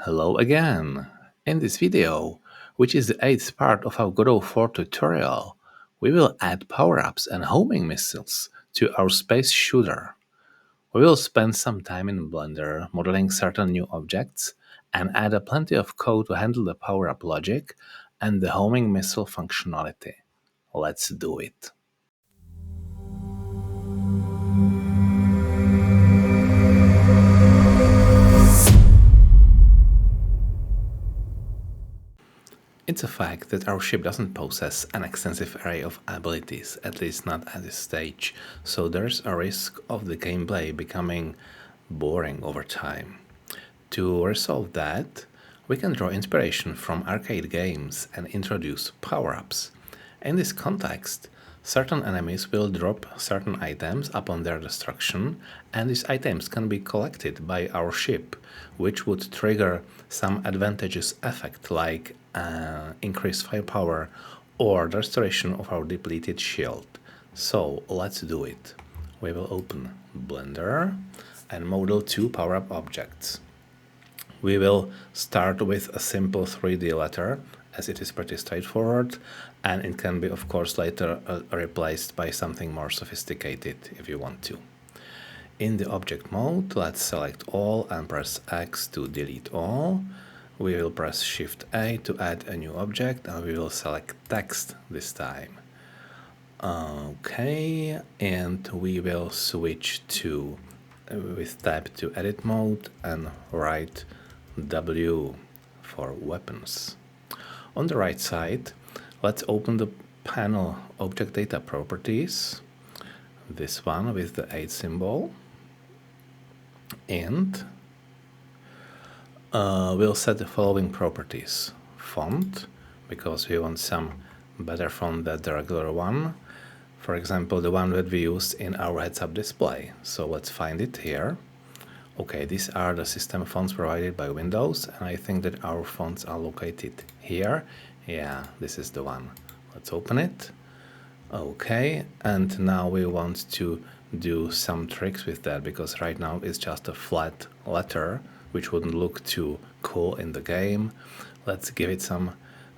Hello again! In this video, which is the 8th part of our Godot 4 tutorial, we will add power-ups and homing missiles to our space shooter. We will spend some time in Blender modeling certain new objects and add a plenty of code to handle the power-up logic and the homing missile functionality. Let's do it! It's a fact that our ship doesn't possess an extensive array of abilities, at least not at this stage, so there's a risk of the gameplay becoming boring over time. To resolve that, we can draw inspiration from arcade games and introduce power-ups. In this context, certain enemies will drop certain items upon their destruction, and these items can be collected by our ship, which would trigger some advantageous effect like increased firepower or the restoration of our depleted shield. So let's do it. We will open Blender and model two power-up objects. We will start with a simple 3D letter, as it is pretty straightforward, and it can be of course later replaced by something more sophisticated if you want to. In the object mode, let's select all and press X to delete all. We will press Shift A to add a new object, and we will select text this time. Okay, and we will switch to with tab to edit mode and write W for weapons. On the right side, let's open the panel Object Data Properties, this one with the 8 symbol, and we'll set the following properties. Font, because we want some better font than the regular one. For example, the one that we used in our heads-up display. So let's find it here. Okay, these are the system fonts provided by Windows, and I think that our fonts are located here. Yeah, this is the one. Let's open it. Okay, and now we want to do some tricks with that, because right now it's just a flat letter, which wouldn't look too cool in the game. Let's give it some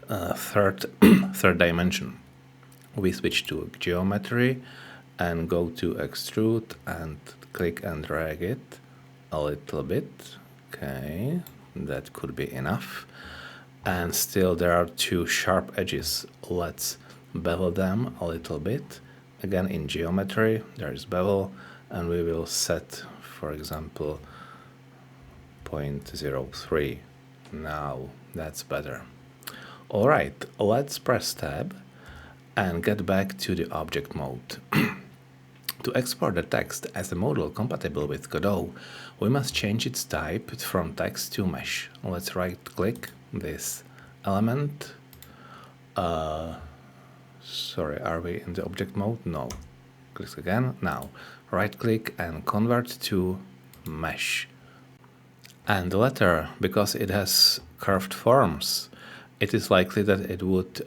third dimension. We switch to geometry and go to extrude and click and drag it a little bit. Okay, that could be enough. And still there are two sharp edges. Let's bevel them a little bit. Again, in geometry there is bevel, and we will set, for example, 0.03. Now that's better. Alright, let's press tab and get back to the object mode. To export the text as a model compatible with Godot, we must change its type from text to mesh. Let's right-click this element. Sorry, are we in the object mode? No. Click again. Now, right-click and convert to mesh. And the letter, because it has curved forms, it is likely that it would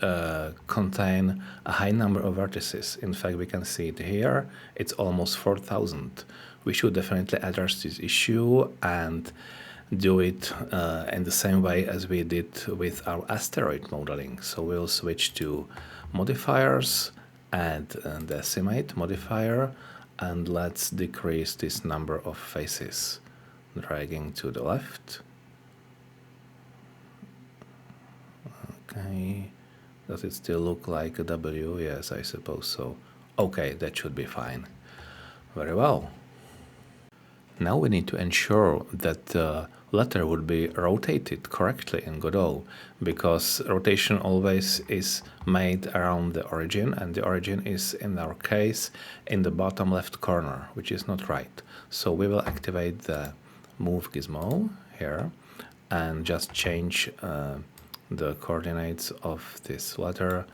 contain a high number of vertices. In fact, we can see it here. It's almost 4,000. We should definitely address this issue and do it in the same way as we did with our asteroid modeling. So we'll switch to modifiers, add decimate modifier, and let's decrease this number of faces, dragging to the left. Okay, does it still look like a W? Yes, I suppose so. Okay, that should be fine. Very well. Now we need to ensure that the letter would be rotated correctly in Godot, because rotation always is made around the origin, and the origin is, in our case, in the bottom left corner, which is not right. So we will activate the move gizmo here and just change the coordinates of this letter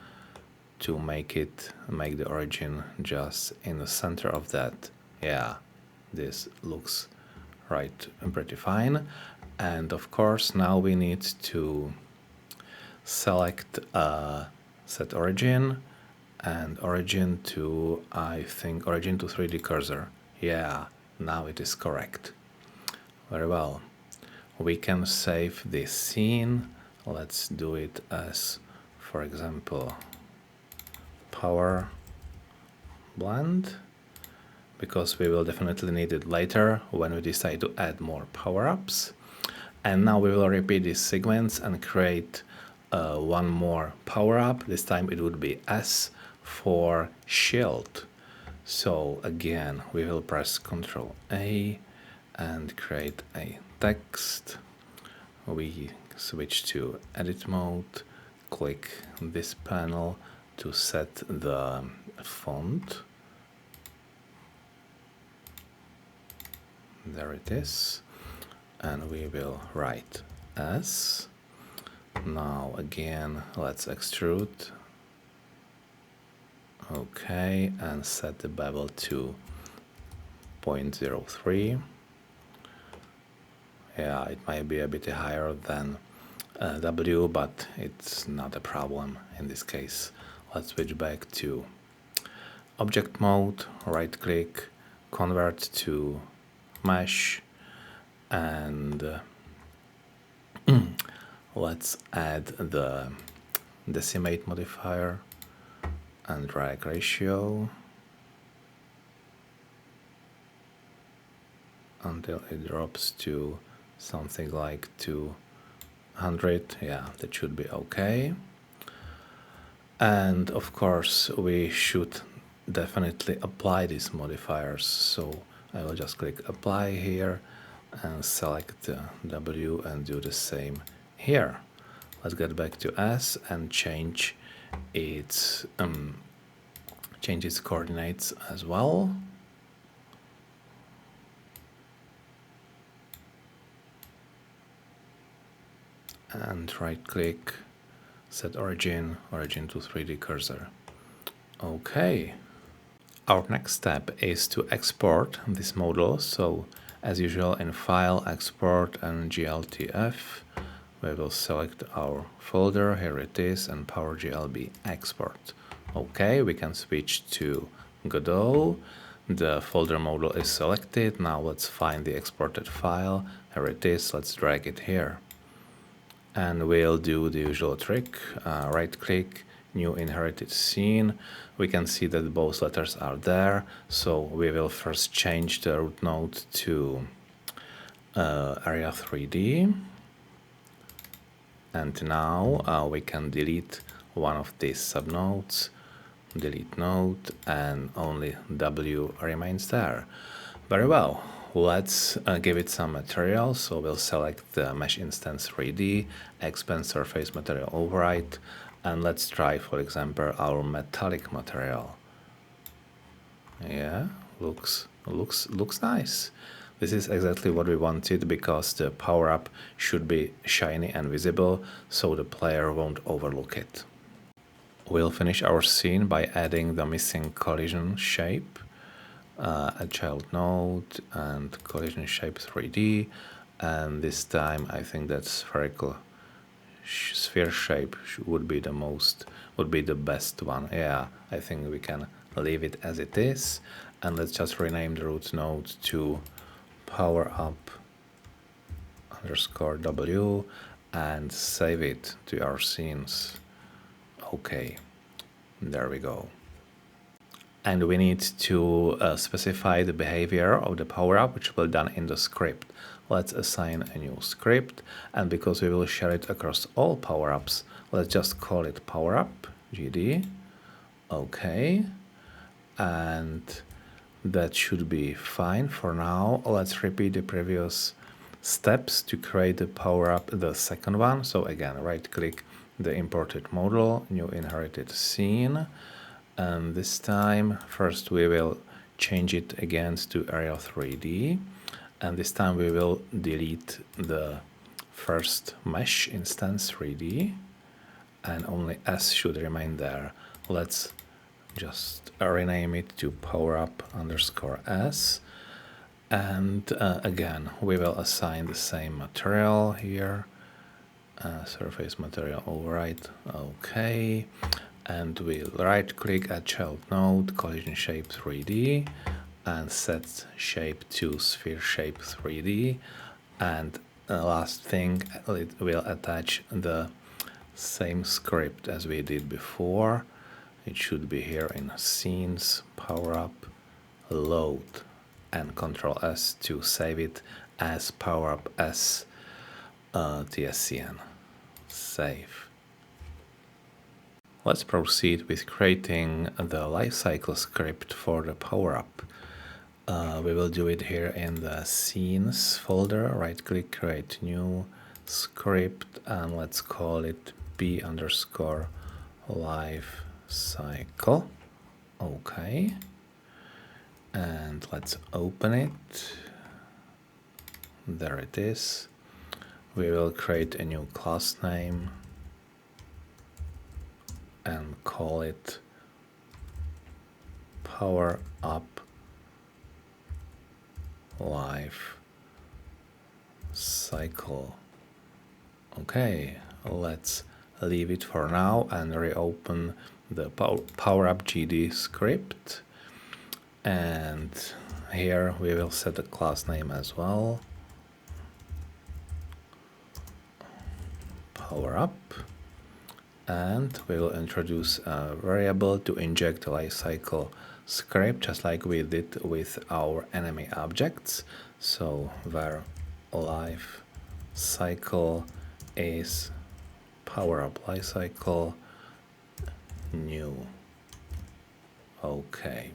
to make the origin just in the center of that. Yeah, this looks right and pretty fine. And of course now we need to select set origin and origin to, I think, origin to 3D cursor. Yeah, now it is correct. Very well. we can save this scene. Let's do it as, for example, power blend, because we will definitely need it later when we decide to add more power-ups. And now we will repeat these segments and create one more power-up. This time it would be S for shield. So again, we will press Ctrl A and create a text. We switch to edit mode, click this panel to set the font. There it is. And we will write S. Now again, let's extrude. Okay, and set the bevel to 0.03. Yeah, it might be a bit higher than W, but it's not a problem in this case. Let's switch back to object mode, right click, convert to mesh, and let's add the decimate modifier and drag ratio until it drops to something like 200. Yeah, that should be okay. And of course we should definitely apply these modifiers, so I will just click apply here and select W and do the same here. Let's get back to S and change its coordinates as well. And right click, set origin to 3D cursor. Okay. Our next step is to export this model. So as usual in File, Export and GLTF, we will select our folder, here it is, and PowerGLB export. Okay, we can switch to Godot. The folder model is selected. Now let's find the exported file. Here it is, let's drag it here. And we'll do the usual trick, right click, new inherited scene. We can see that both letters are there, so we will first change the root node to area 3D. And now we can delete one of these subnodes, delete node, and only W remains there. Very well. Let's give it some material. So we'll select the mesh instance 3D, expand surface material override, and let's try, for example, our metallic material. Yeah, looks nice. This is exactly what we wanted, because the power-up should be shiny and visible, so the player won't overlook it. We'll finish our scene by adding the missing collision shape. A child node and collision shape 3D, and this time I think that spherical sphere shape would be the best one. Yeah, I think we can leave it as it is, and let's just rename the root node to power up underscore W and save it to our scenes. Okay, there we go. And we need to specify the behavior of the power-up, which will be done in the script. Let's assign a new script, and because we will share it across all power-ups, let's just call it power-up, GD. Okay, and that should be fine for now. Let's repeat the previous steps to create the power-up, the second one. So again, right-click the imported model, new inherited scene. And this time, first we will change it again to area 3D. And this time we will delete the first mesh instance 3D. And only S should remain there. Let's just rename it to powerup underscore S. And again, we will assign the same material here. Surface material override. Okay. And we'll right click at child node, collision shape 3D, and set shape to sphere shape 3D, and last thing, it will attach the same script as we did before. It should be here in scenes, power up, load, and Control S to save it as power up as TSCN. Save. Let's proceed with creating the lifecycle script for the power up. We will do it here in the scenes folder. Right click, create new script, and let's call it b underscore life cycle. Okay, and let's open it. There it is. We will create a new class name and call it power up life cycle. Okay, let's leave it for now and reopen the power up GD script, and here we will set the class name as well, power up, and we will introduce a variable to inject the lifecycle script just like we did with our enemy objects. So where life cycle is power up lifecycle new. Okay.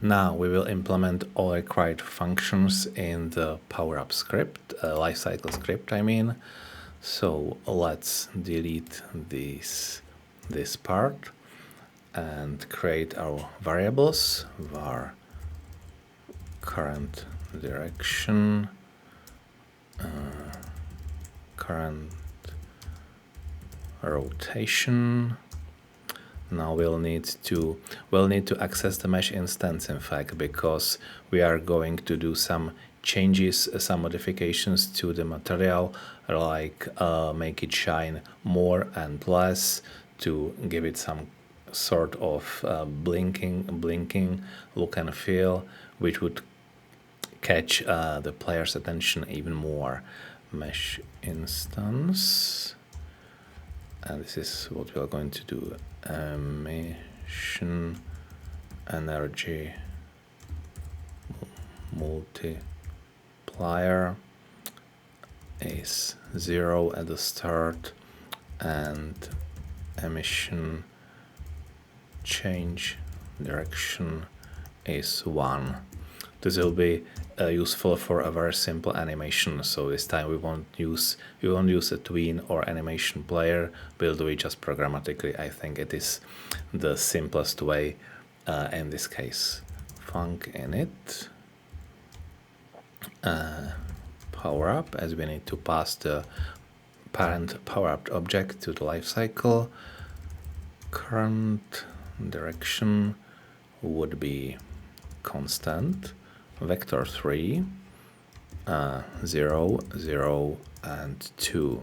Now we will implement all required functions in the power up script, lifecycle script I mean. So let's delete this part and create our variables. Var current direction, current rotation. Now we'll need to access the mesh instance, in fact, because we are going to do some changes, some modifications to the material, like make it shine more and less, to give it some sort of blinking look and feel, which would catch the player's attention even more. Mesh instance, and this is what we are going to do. Emission energy multiplier is 0 at the start, and emission change direction is 1. This will be useful for a very simple animation. So this time we won't use a tween or animation player. We'll do it just programmatically. I think it is the simplest way in this case. Func init power up, as we need to pass the parent power up object to the lifecycle. Current direction would be constant, vector 3, 0, 0, and 2,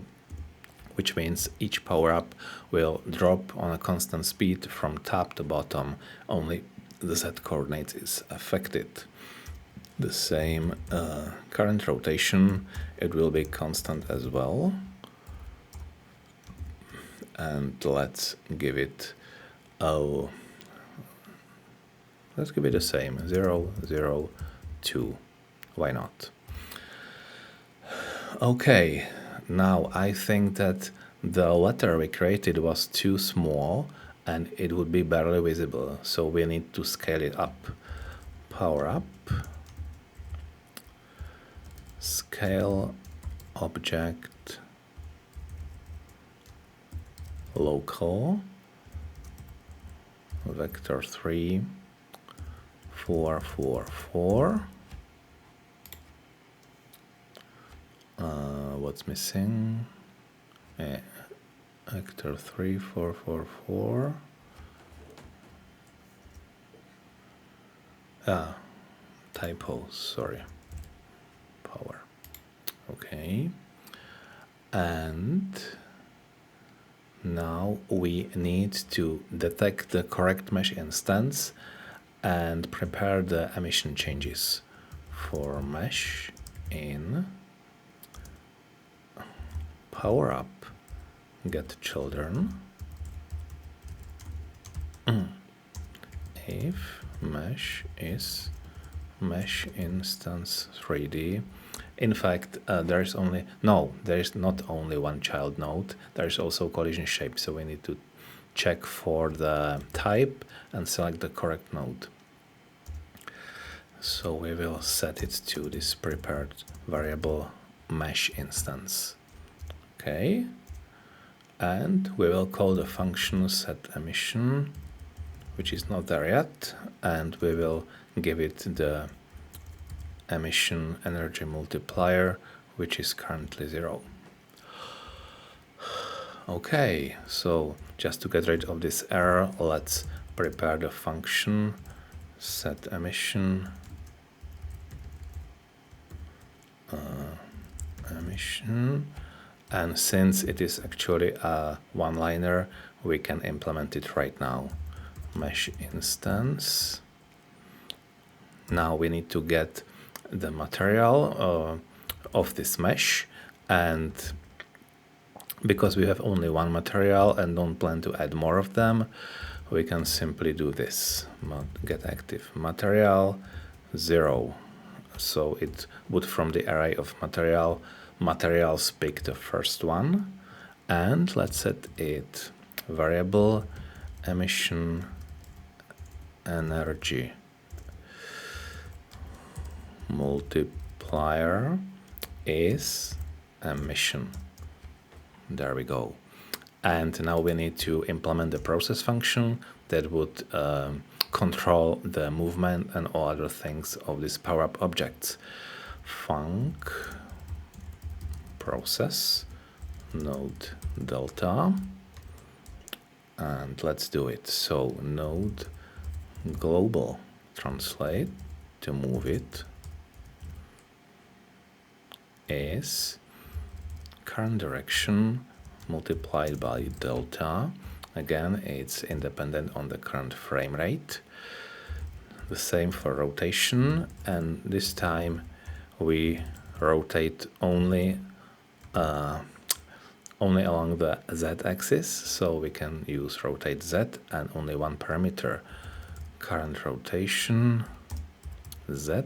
which means each power up will drop on a constant speed from top to bottom. Only the z coordinate is affected. The same current rotation, it will be constant as well. And let's give it the same, 0, 0, 2. Why not? Okay, now I think that the letter we created was too small and it would be barely visible, so we need to scale it up. Power up, scale object local, vector 3, 4, 4, 4. What's missing? Vector 3, 4, 4, 4. Typos, sorry. Power. Okay. And now we need to detect the correct mesh instance and prepare the emission changes. For mesh in power up, get children, if mesh is mesh instance 3D. In fact, there is not only one child node, there is also collision shape, so we need to check for the type and select the correct node. So we will set it to this prepared variable mesh instance. Okay, and we will call the function set emission, which is not there yet, and we will give it the emission energy multiplier, which is currently 0. Okay, so just to get rid of this error, let's prepare the function set emission and since it is actually a one-liner, we can implement it right now. Mesh instance. Now we need to get the material of this mesh, and because we have only one material and don't plan to add more of them, we can simply do this. Get active material 0. So it would, from the array of materials, pick the first one, and let's set it variable emission energy multiplier is emission. There we go. And now we need to implement the process function that would control the movement and all other things of these power-up objects. Func process node delta, and let's do it. So node global translate to move it is current direction multiplied by delta. Again, it's independent on the current frame rate. The same for rotation, and this time we rotate only along the z-axis, so we can use rotate z and only one parameter, current rotation z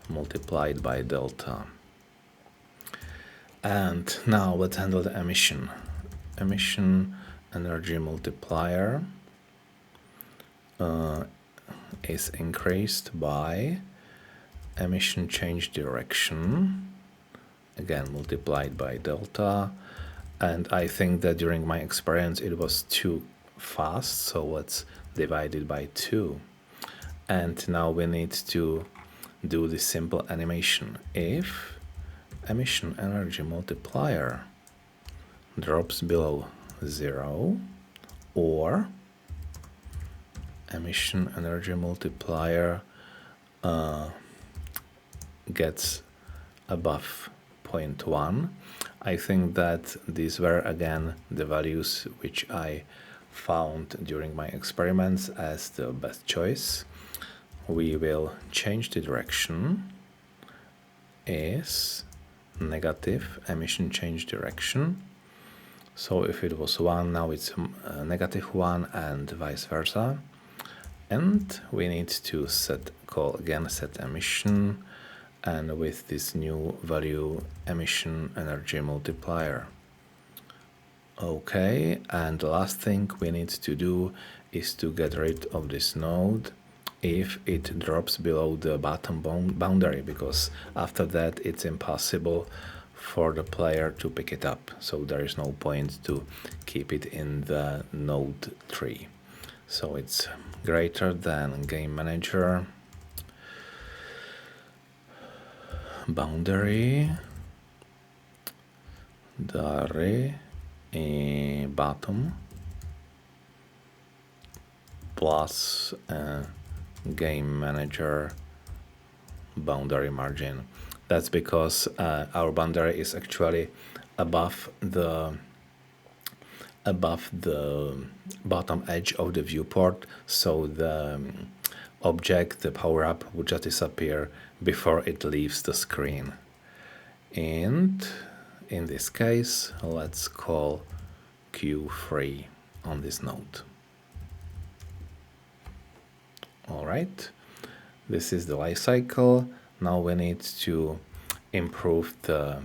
multiplied by delta. And now let's handle the emission energy multiplier is increased by emission change direction, again multiplied by delta. And I think that during my experience it was too fast, so let's divide it by 2. And now we need to do this simple animation. If emission energy multiplier drops below 0, or emission energy multiplier gets above 0.1. I think that these were again the values which I found during my experiments as the best choice. We will change the direction is negative emission change direction. So if it was 1, now it's -1, and vice versa. And we need to call again set emission, and with this new value emission energy multiplier. Okay, and the last thing we need to do is to get rid of this node if it drops below the bottom boundary, because after that it's impossible for the player to pick it up, so there is no point to keep it in the node tree. So it's greater than game manager boundary bottom plus game manager boundary margin. That's because our boundary is actually above the bottom edge of the viewport, so the object, the power-up, would just disappear before it leaves the screen. And in this case, let's call Q3 on this node. All right, this is the life cycle. Now we need to improve the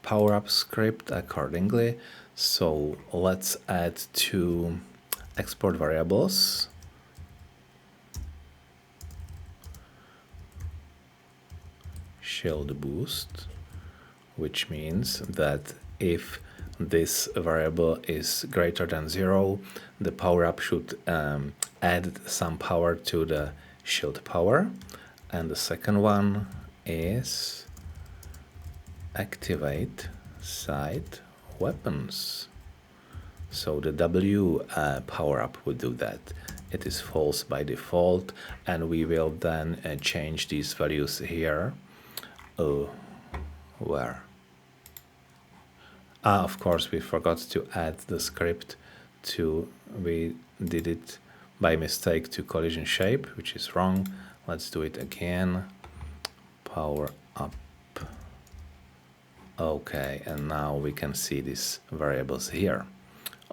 power-up script accordingly. So let's add two export variables. Shield boost, which means that if this variable is greater than 0, the power-up should add some power to the shield power. And the second one is activate side weapons. So the W power-up will do that. It is false by default, and we will then change these values here. Where? Of course, we forgot to add the script we did it by mistake to collision shape, which is wrong. Let's do it again. Power up. Okay, and now we can see these variables here.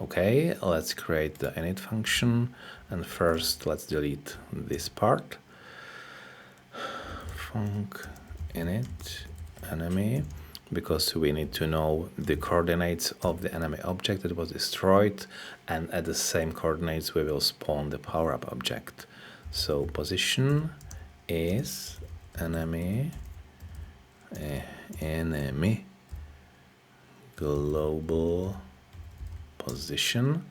Okay, let's create the init function, and first let's delete this part. Func init enemy, because we need to know the coordinates of the enemy object that was destroyed, and at the same coordinates we will spawn the power-up object. So position is enemy global position.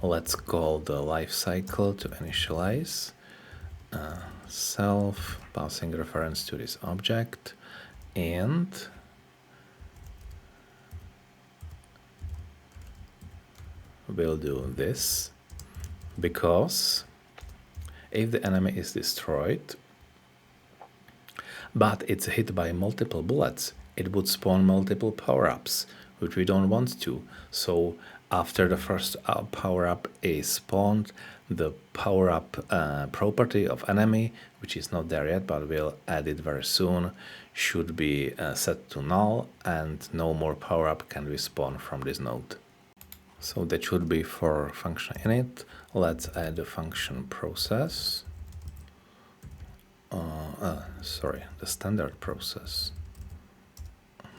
Let's call the life cycle to initialize self, passing reference to this object, and we'll do this because if the enemy is destroyed but it's hit by multiple bullets, it would spawn multiple power-ups, which we don't want to. So after the first power-up is spawned, the power-up property of enemy, which is not there yet but we'll add it very soon, should be set to null, and no more power-up can be spawned from this node. So that should be for function init. Let's add a function process. The standard process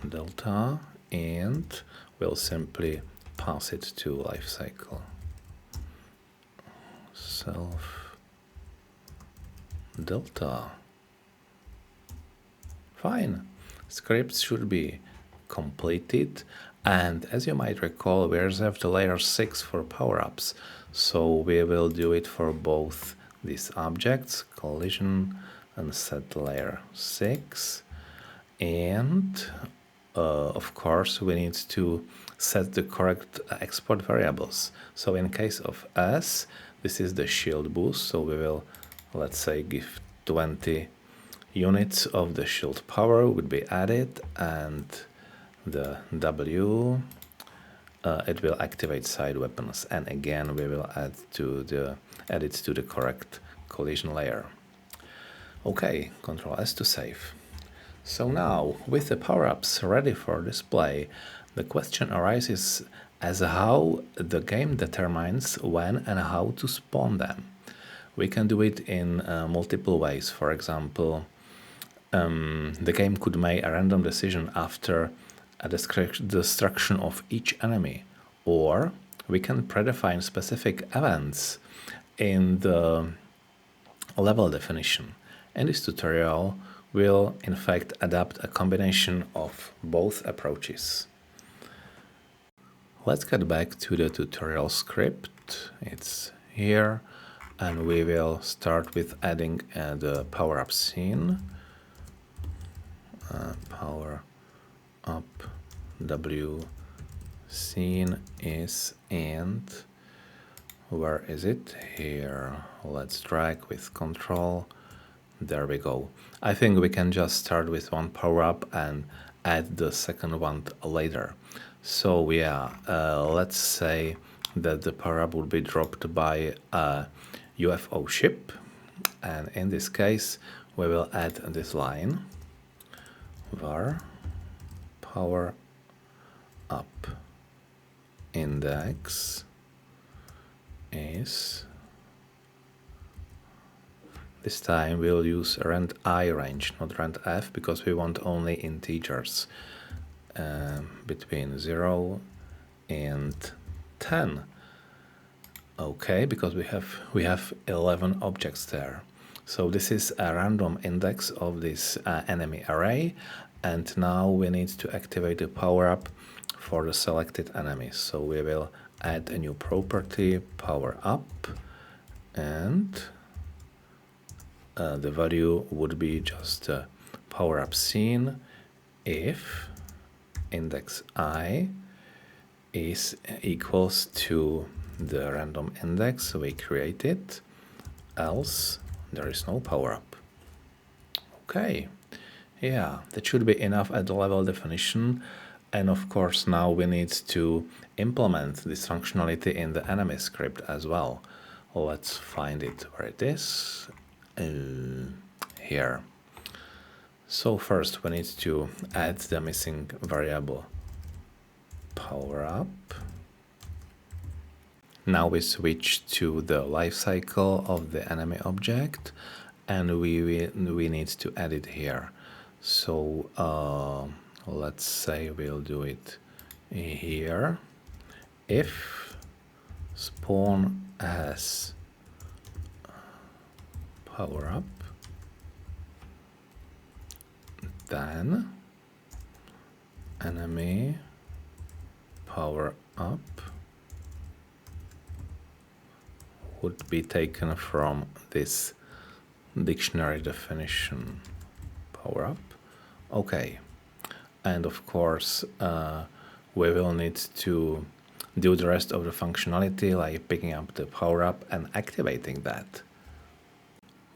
delta, and we'll simply pass it to lifecycle. Self delta. Fine. Scripts should be completed, and as you might recall, we reserved layer 6 for power-ups, so we will do it for both these objects, collision, and set layer 6. And of course we need to set the correct export variables. So in case of S, this is the shield boost, so we will, let's say, give 20 units of the shield power would be added, and the W, it will activate side weapons, and again we will add it to the correct collision layer. Okay, Ctrl S to save. So now, with the power-ups ready for display, the question arises as how the game determines when and how to spawn them. We can do it in multiple ways. For example, the game could make a random decision after a destruction of each enemy, or we can predefine specific events in the level definition. In this tutorial, we'll in fact adapt a combination of both approaches. Let's get back to the tutorial script. It's here, and we will start with adding the power-up scene. Power up W scene is, and where is it? Here. Let's drag with Control. There we go. I think we can just start with one power-up and add the second one later. So yeah, let's say that the power-up would be dropped by a UFO ship, and in this case we will add this line var power up index is, this time we'll use rand I range, not rand f, because we want only integers between 0 and 10. Okay, because we have 11 objects there. So this is a random index of this enemy array, and now we need to activate the power up for the selected enemies. So we will add a new property, power up, and the value would be just power up scene if index I is equals to the random index we created, else there is no power up. Okay, yeah, that should be enough at the level definition. And of course now we need to implement this functionality in the enemy script as well. Let's find it where it is. Here. So first we need to add the missing variable power up. Now we switch to the life cycle of the enemy object, and we need to add it here. So let's say we'll do it here. If spawn has power up, then enemy power up would be taken from this dictionary definition power up. Okay, and of course we will need to do the rest of the functionality, like picking up the power up and activating that.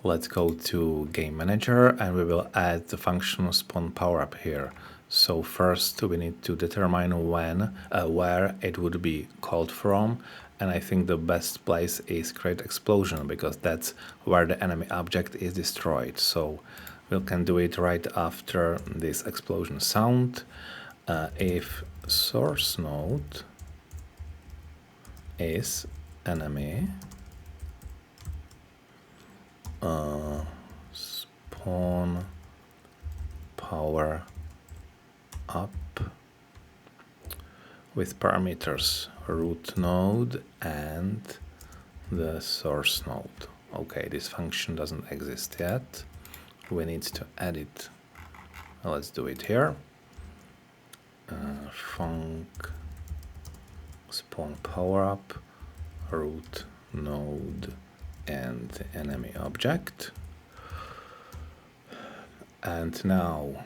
Let's go to game manager and we will add the function spawn power up here. So first we need to determine where it would be called from, and I think the best place is create explosion, because that's where the enemy object is destroyed. So we can do it right after this explosion sound. If source node is enemy spawn power up with parameters root node and the source node. Okay, this function doesn't exist yet. We need to add it. Let's do it here. Func spawn power up root node and enemy object. And now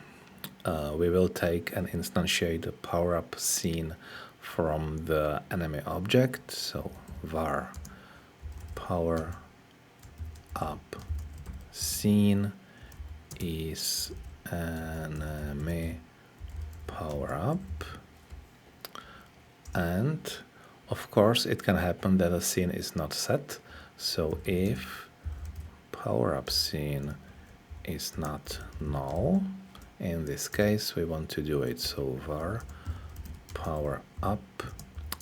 we will take and instantiate the power up scene from the enemy object. So var power up scene is enemy power up, and of course it can happen that a scene is not set. So if power up scene is not null, in this case we want to do it. So var power up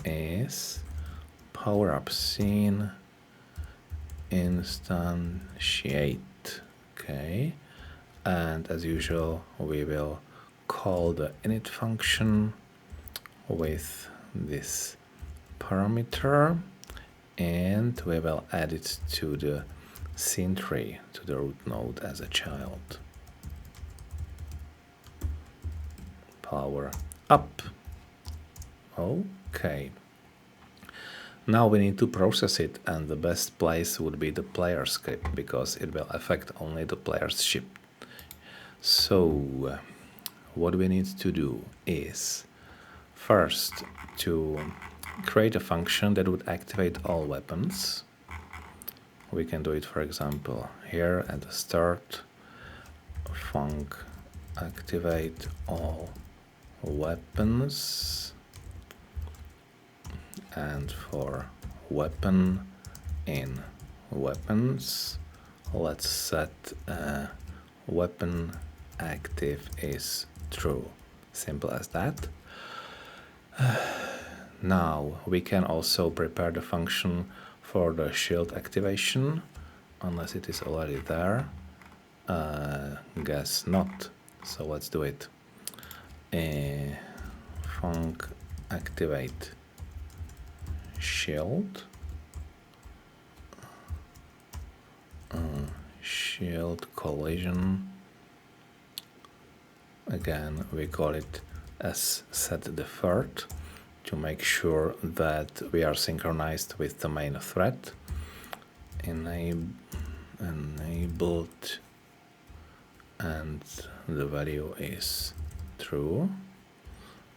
is power up scene instantiate. Okay, and as usual we will call the init function with this parameter, and we will add it to the scene tree, to the root node as a child. Power up. Okay. Now we need to process it, and the best place would be the player script, because it will affect only the player's ship. So what we need to do is first to create a function that would activate all weapons. We can do it, for example, here at the start, func activate all weapons, and for weapon in weapons, let's set weapon active is true. Simple as that. Now we can also prepare the function for the shield activation, unless it is already there. Guess not. So let's do it. Func activate shield. Shield collision. Again, we call it as set deferred to make sure that we are synchronized with the main thread. Enabled, and the value is true,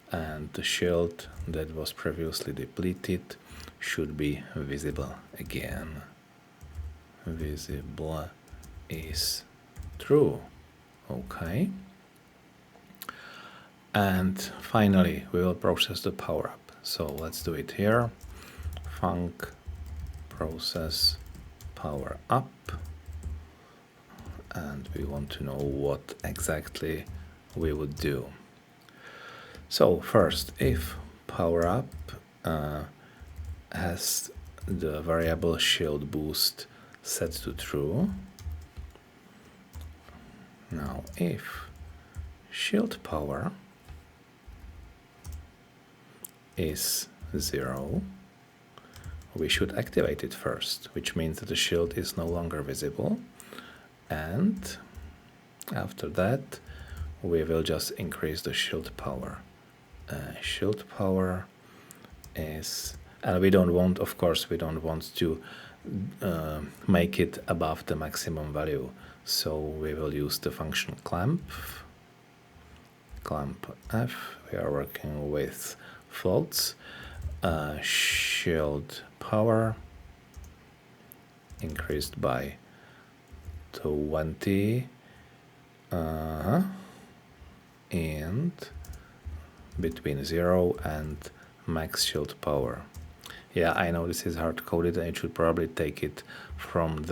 and the shield that was previously depleted should be visible again. Visible is true. Okay. And finally, we will process the power up. So let's do it here. Func process power up. And we want to know what exactly we would do. So first, if power up has the variable shield boost set to true. Now if shield power is 0, we should activate it first, which means that the shield is no longer visible, and after that we will just increase the shield power. Shield power is, and we don't want, of course, we don't want to make it above the maximum value, so we will use the function clamp f. We are working with floats. Shield power increased by 20 and between 0 and max shield power. Yeah, I know this is hard coded and it should probably take it from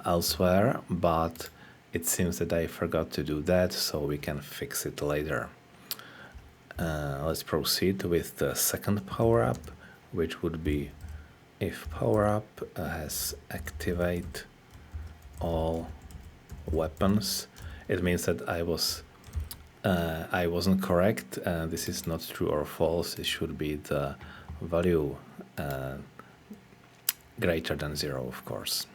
elsewhere, but it seems that I forgot to do that, so we can fix it later. Let's proceed with the second power up, which would be if power up has activate all weapons. It means that I wasn't correct. This is not true or false. It should be the value greater than 0, of course.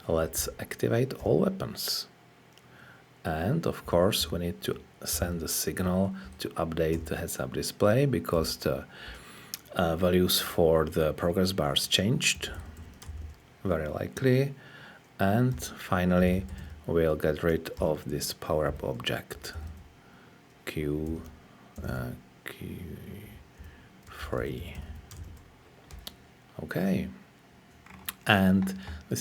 Let's activate all weapons. And of course we need to send a signal to update the heads-up display because the values for the progress bars changed, very likely. And finally we'll get rid of this power-up object Q3. Okay, and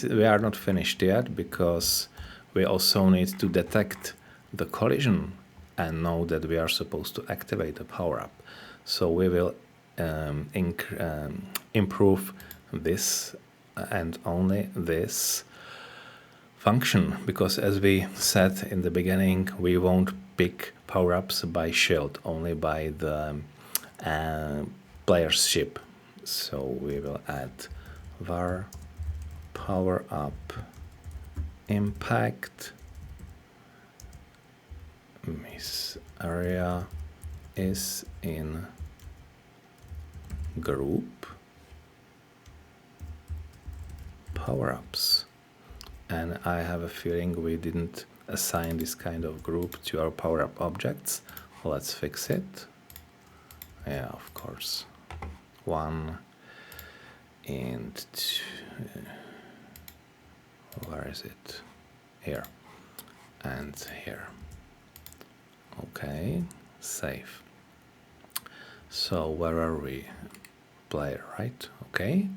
we are not finished yet, because we also need to detect the collision and know that we are supposed to activate the power-up. So we will improve this and only this function, because as we said in the beginning, we won't pick power-ups by shield, only by the player's ship. So we will add var power-up impact miss area is in group power-ups, and I have a feeling we didn't assign this kind of group to our power-up objects. Let's fix it. Yeah, of course. 1 and 2. Where is it? Here and here. Okay, save. So where are we? Player, right? Okay.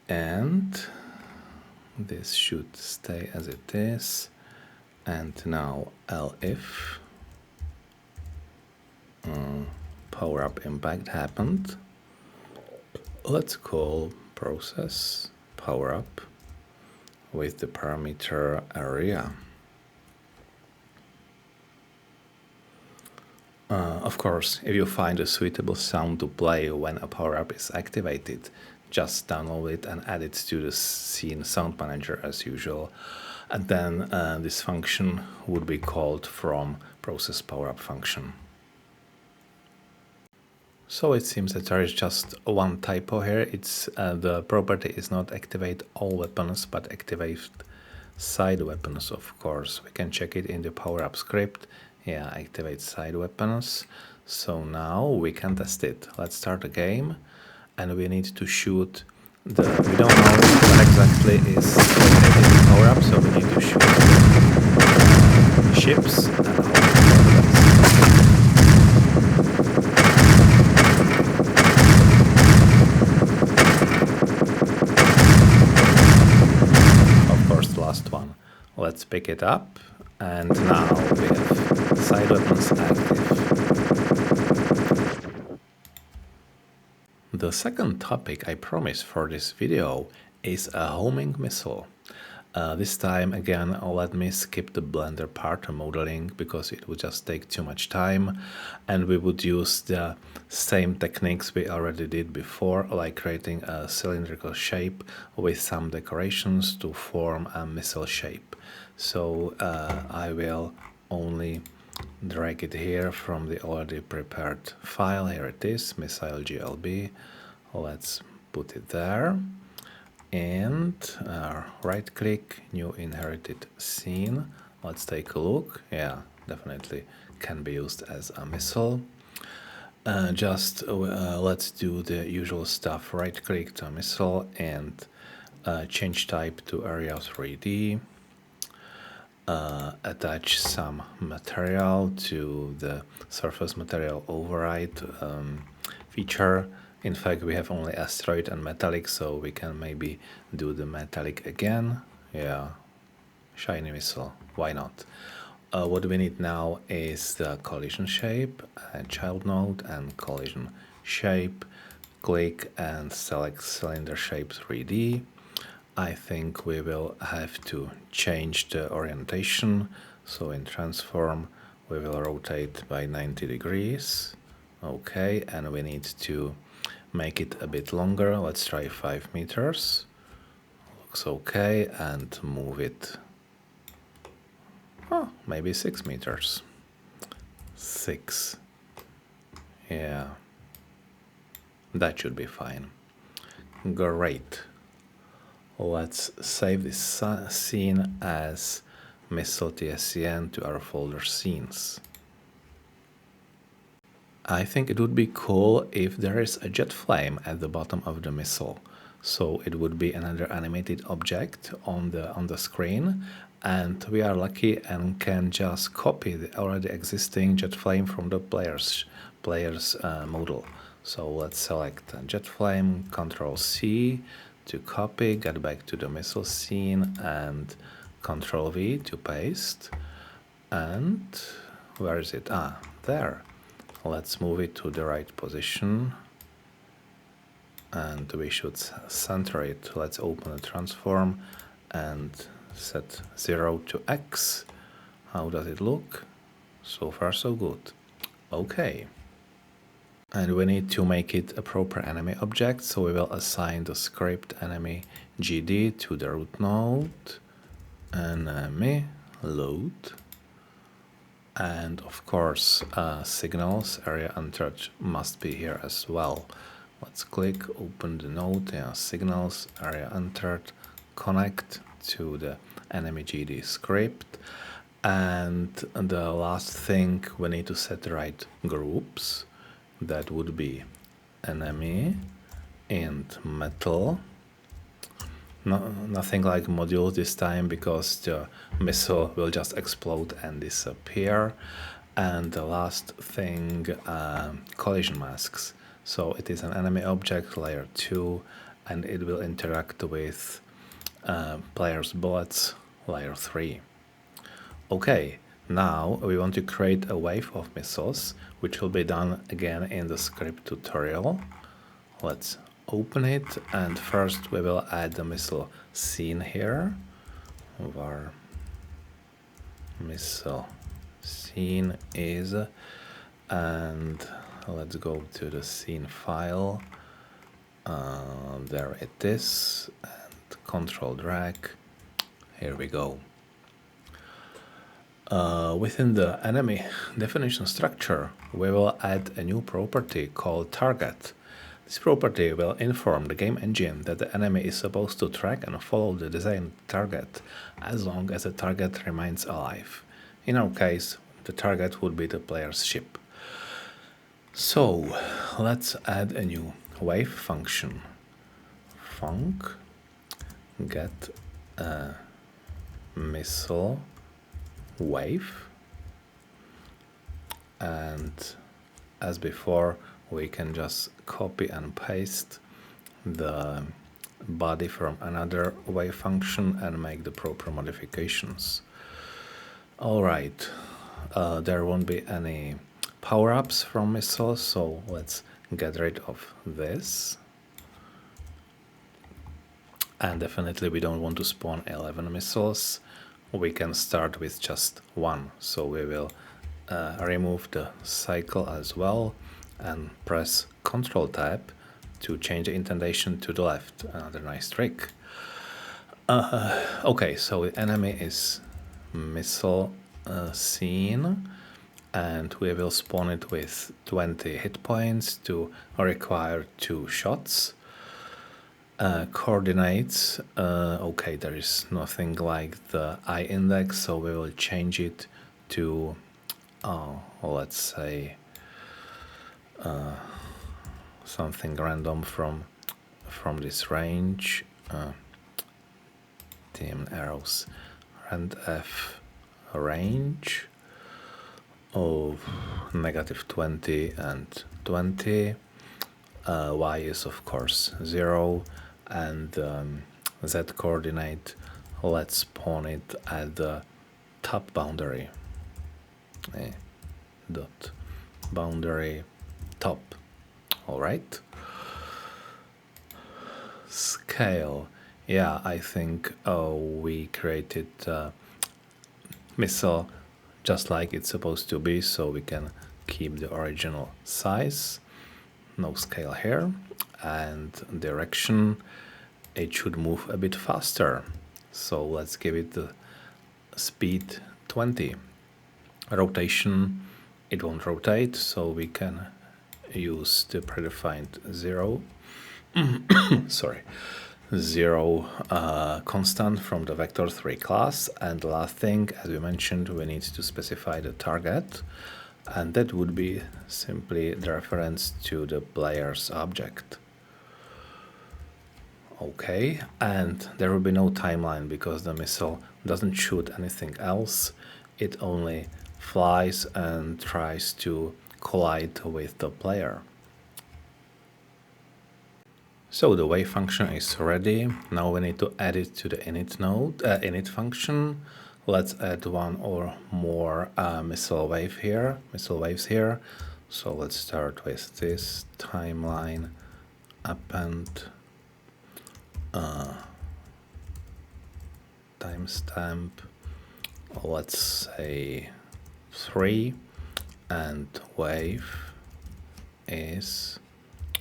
And this should stay as it is. And now elif power up impact happened. Let's call process power up with the parameter area. Of course, if you find a suitable sound to play when a power-up is activated, just download it and add it to the scene sound manager as usual. And then this function would be called from process power-up function. So it seems that there is just one typo here. It's the property is not activate all weapons, but activate side weapons, of course. We can check it in the power-up script. Yeah, activate side weapons. So now we can test it. Let's start a game, and we need to shoot the... We don't know what exactly is located in power-up, so we need to shoot ships and one. Let's pick it up, and now we have side weapons active. The second topic I promised for this video is a homing missile. This time again, let me skip the Blender part of modeling because it would just take too much time, and we would use the same techniques we already did before, like creating a cylindrical shape with some decorations to form a missile shape. So I will only drag it here from the already prepared file. Here it is, missile GLB. Let's put it there. And right click, new inherited scene. Let's take a look. Yeah, definitely can be used as a missile. Let's do the usual stuff. Right click to a missile and change type to area 3D. Attach some material to the surface material override feature. In fact, we have only asteroid and metallic, so we can maybe do the metallic again. Yeah, shiny missile, why not? What we need now is the collision shape, child node and collision shape. Click and select cylinder shape 3D. I think we will have to change the orientation. So in transform, we will rotate by 90 degrees. Okay, and we need to make it a bit longer. Let's try 5 meters. Looks okay, and move it. Oh, maybe 6 meters. 6. Yeah, that should be fine. Great. Let's save this scene as missile tscn to our folder scenes. I think it would be cool if there is a jet flame at the bottom of the missile. So it would be another animated object on the screen, and we are lucky and can just copy the already existing jet flame from the player's model. So let's select jet flame, Ctrl C to copy, get back to the missile scene, and Ctrl V to paste. And where is it? Ah, there. Let's move it to the right position, and we should center it. Let's open the transform and set 0 to X. How does it look? So far so good. Okay. And we need to make it a proper enemy object, so we will assign the script enemy GD to the root node, enemy load. And of course, signals area entered must be here as well. Let's click, open the node, signals area entered, connect to the enemy GD script. And the last thing, we need to set the right groups. That would be enemy and metal. Nothing like modules this time, because the missile will just explode and disappear. And the last thing, collision masks. So it is an enemy object, layer 2, and it will interact with player's bullets, layer 3. Okay, now we want to create a wave of missiles, which will be done again in the script tutorial. Let's open it, and first we will add the missile scene here. Var missile scene is And let's go to the scene file. There it is, and control drag. Here we go. Within the enemy definition structure, we will add a new property called target. This property will inform the game engine that the enemy is supposed to track and follow the designed target as long as the target remains alive. In our case, the target would be the player's ship. So let's add a new wave function. Func get a missile wave, and as before we can just copy and paste the body from another wave function and make the proper modifications. Alright, there won't be any power-ups from missiles, so let's get rid of this. And definitely we don't want to spawn 11 missiles. We can start with just one, so we will remove the cycle as well and press Ctrl Tab to change the indentation to the left. Another nice trick. Okay, so the enemy is missile scene, and we will spawn it with 20 hit points to require 2 shots. Coordinates, okay, there is nothing like the I index, so we will change it to, let's say, something random from this range. Team arrows, rand F range of -20 and 20. Y is of course 0, and Z coordinate, let's spawn it at the top boundary. Dot boundary top. All right. Scale. Yeah, I think we created missile just like it's supposed to be, so we can keep the original size. No scale here. And direction, it should move a bit faster, so let's give it the speed 20. Rotation, it won't rotate, so we can use the predefined 0 sorry, 0 constant from the vector3 class. And the last thing, as we mentioned, we need to specify the target, and that would be simply the reference to the player's object. Okay, and there will be no timeline because the missile doesn't shoot anything else. It only flies and tries to collide with the player. So the wave function is ready. Now we need to add it to the init node, init function. Let's add one or more missile waves here. So let's start with this timeline append timestamp. Let's say 3, and wave is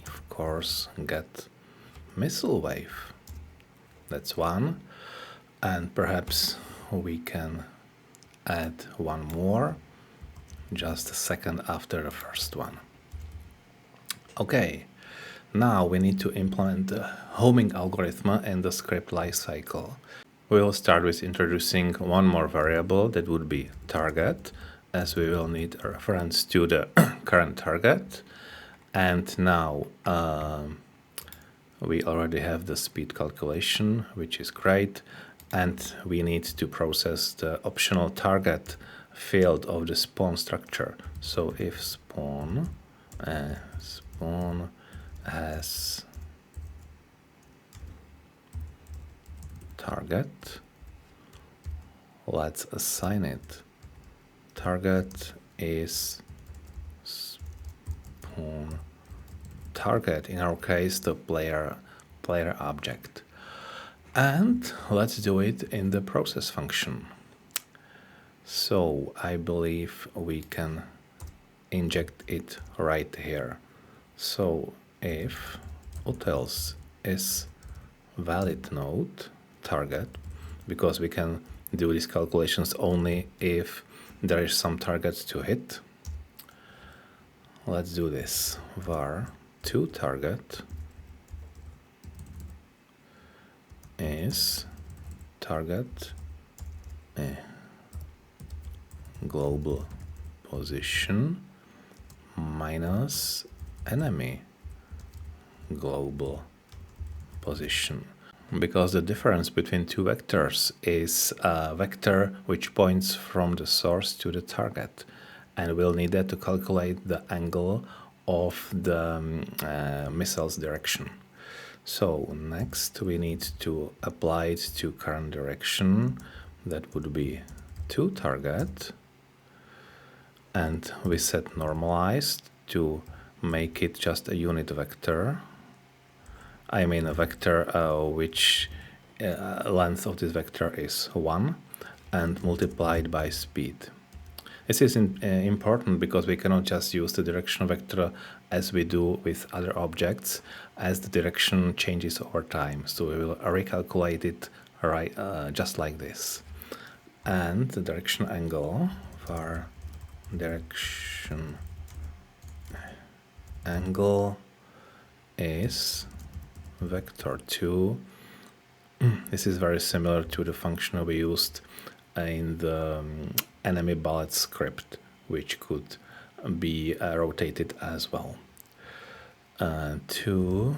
of course get missile wave. That's one, and perhaps we can add one more just a second after the first one. Okay, now we need to implement the homing algorithm in the script lifecycle. We will start with introducing one more variable, that would be target, as we will need a reference to the current target. And now we already have the speed calculation, which is great, and we need to process the optional target field of the spawn structure. So if spawn has target, let's assign it. Target is spawn target, in our case the player object. And let's do it in the process function. So I believe we can inject it right here. So if utils is valid node target, because we can do these calculations only if there is some target to hit. Let's do this. Var toTarget is target global position minus enemy global position. Because the difference between two vectors is a vector which points from the source to the target, and we'll need that to calculate the angle of the missile's direction. So next we need to apply it to current direction. That would be toTarget, and we set normalized to make it just a unit vector. I mean a vector which length of this vector is 1 and multiplied by speed. This is important because we cannot just use the direction vector as we do with other objects, as the direction changes over time. So we will recalculate it right, just like this. And the direction angle for direction angle is vector 2. This is very similar to the function we used in the enemy bullet script, which could be rotated as well. To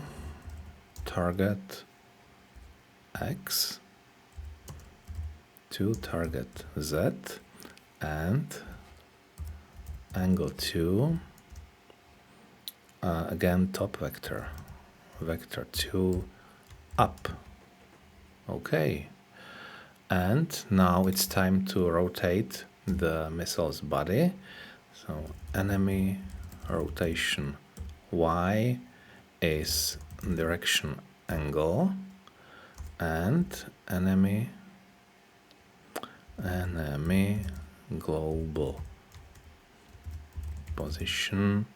target X, to target Z, and angle 2, again top vector, vector 2 up. Okay, and now it's time to rotate the missile's body. So enemy rotation Y is direction angle, and enemy global position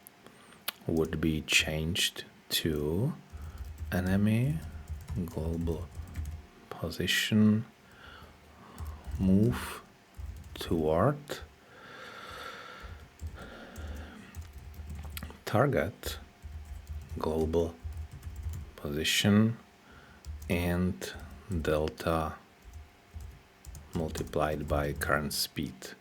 would be changed to enemy global position move toward target global position and delta multiplied by current speed.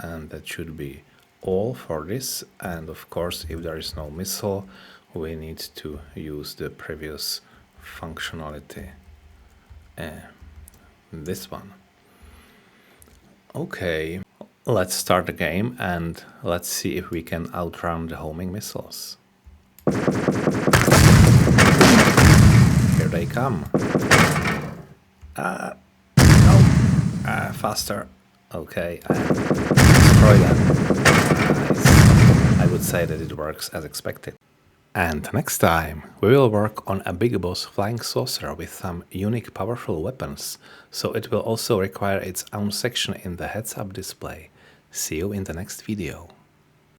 And that should be all for this. And of course, if there is no missile, we need to use the previous functionality, this one. Okay, let's start the game and let's see if we can outrun the homing missiles. Here they come. No, faster. Okay, I destroy them. Nice. I would say that it works as expected. And next time we will work on a big boss flying saucer with some unique powerful weapons, so it will also require its own section in the heads-up display. See you in the next video.